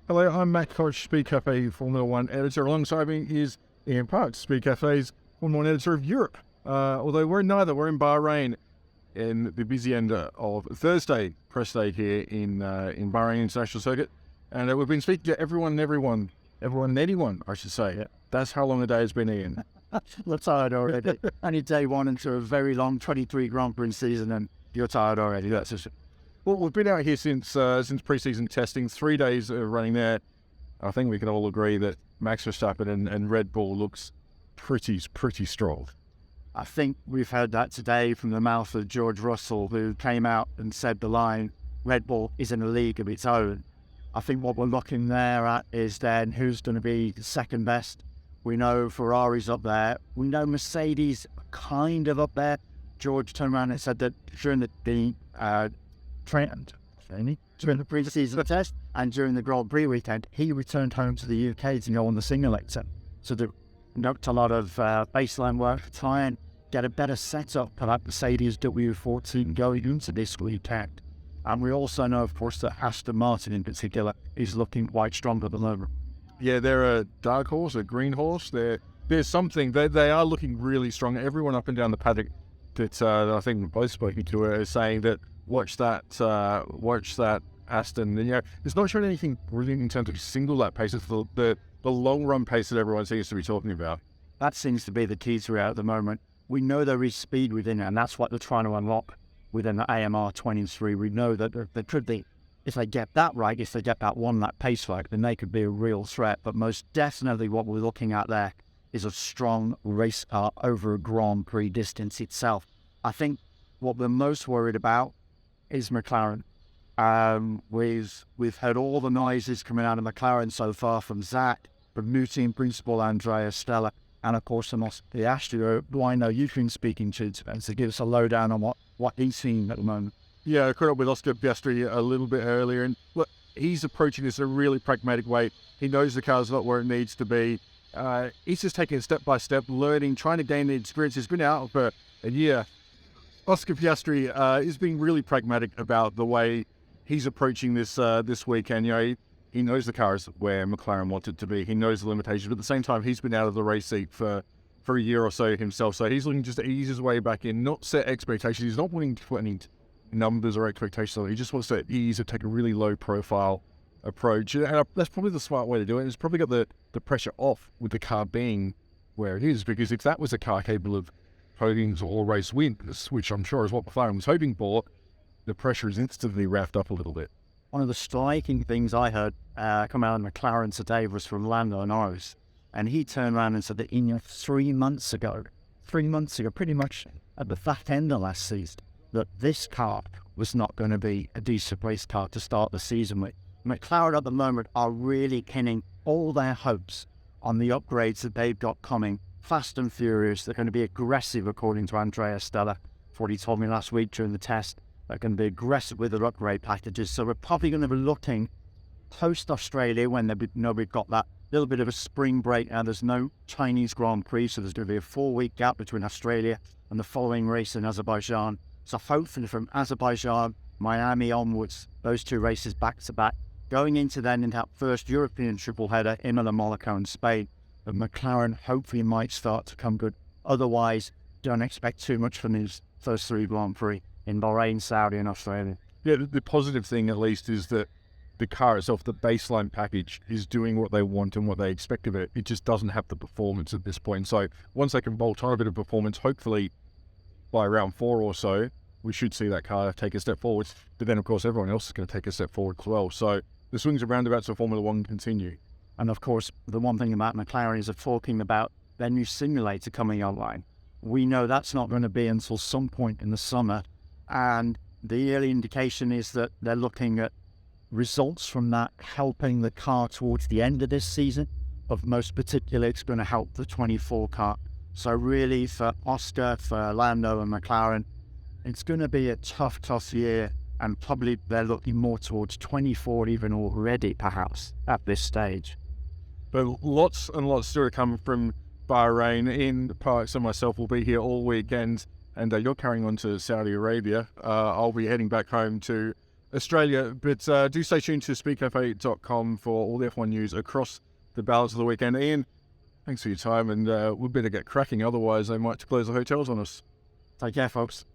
Hello, I'm Matt Coch, Speedcafe Formula One editor. Alongside me is Ian Parks, Speedcafe's Formula One editor of Europe. Although we're in Bahrain, in the busy end of Thursday press day here in Bahrain International Circuit, and we've been speaking to everyone and anyone, I should say. Yeah. That's how long a day has been, Ian. We're tired already. Only day one into a very long 23 Grand Prix season, and you're tired already. That's just... Well, we've been out here since pre-season testing, 3 days of running there. I think we can all agree that Max Verstappen and Red Bull looks pretty strong. I think we've heard that today from the mouth of George Russell, who came out and said the line, Red Bull is in a league of its own. I think what we're looking there at is then who's going to be second best. We know Ferrari's up there. We know Mercedes kind of up there. George turned around and said that during the pre-season test and during the Grand Prix weekend, he returned home to the UK to go on the simulator. So they conduct a lot of baseline work to try and get a better setup for that Mercedes W14 going into this weekend. And we also know, of course, that Aston Martin in particular is looking quite strong at the moment. Yeah, they're a dark horse, a green horse. There's something. They are looking really strong. Everyone up and down the paddock that I think we've both spoken to is saying that watch that Aston. And, it's not showing anything brilliant in terms of single lap pace. It's the long run pace that everyone seems to be talking about. That seems to be the key to it at the moment. We know there is speed within it, and that's what they're trying to unlock within the AMR 23. We know that there could be, if they get that right, if they get that one lap pace right, then they could be a real threat. But most definitely what we're looking at there is a strong race car over a Grand Prix distance itself. I think what we're most worried about is McLaren. We've heard all the noises coming out of McLaren so far from Zach, from new team principal Andrea Stella, and of course from the Astro, who I know you've been speaking to give us a lowdown on what he's seeing at the moment. Yeah, I caught up with Oscar Piastri a little bit earlier, and look, he's approaching this in a really pragmatic way. He knows the car's not where it needs to be. He's just taking it step by step, learning, trying to gain the experience. He's been out for a year. Oscar Piastri is being really pragmatic about the way he's approaching this weekend. He knows the car is where McLaren wants it to be. He knows the limitations, but at the same time, he's been out of the race seat for a year or so himself. So he's looking just to ease his way back in, not set expectations. He's not wanting to put any numbers or expectations on. He just wants to ease and take a really low profile approach. And that's probably the smart way to do it. It's probably got the pressure off with the car being where it is, because if that was a car capable of podiums or race wins, which I'm sure is what McLaren was hoping for, the pressure is instantly ramped up a little bit. One of the striking things I heard come out of McLaren today was from Lando Norris, and he turned around and said that 3 months ago, pretty much at the back end of last season, that this car was not going to be a decent race car to start the season with. McLaren at the moment are really pinning all their hopes on the upgrades that they've got coming, fast and furious. They're going to be aggressive, according to Andrea Stella, for what he told me last week during the test. They're going to be aggressive with their upgrade packages. So we're probably going to be looking post-Australia, when we've got that little bit of a spring break. Now there's no Chinese Grand Prix, so there's going to be a 4-week gap between Australia and the following race in Azerbaijan. So hopefully from Azerbaijan, Miami onwards, those 2 races back-to-back, going into then in that first European triple header, Imola, Monaco and Spain. But McLaren hopefully might start to come good. Otherwise, don't expect too much from these first 3 Grand Prix in Bahrain, Saudi and Australia. Yeah, the positive thing at least is that the car itself, the baseline package, is doing what they want and what they expect of it. It just doesn't have the performance at this point. So once they can bolt on a bit of performance, hopefully by round 4 or so, we should see that car take a step forward. But then, of course, everyone else is going to take a step forward as well. So the swings and roundabouts of Formula One continue. And of course, the one thing about McLaren is they're talking about their new simulator coming online. We know that's not going to be until some point in the summer. And the early indication is that they're looking at results from that helping the car towards the end of this season, but most particularly it's going to help the 24 car. So really for Oscar, for Lando and McLaren, it's going to be a tough year, and probably they're looking more towards 24 even already perhaps at this stage. But lots and lots still to come from Bahrain. Ian Parks and myself will be here all weekend, and you're carrying on to Saudi Arabia. I'll be heading back home to Australia. But do stay tuned to speedcafe.com for all the F1 news across the balance of the weekend. Ian, thanks for your time, and we better get cracking, otherwise they might close the hotels on us. Take care, folks.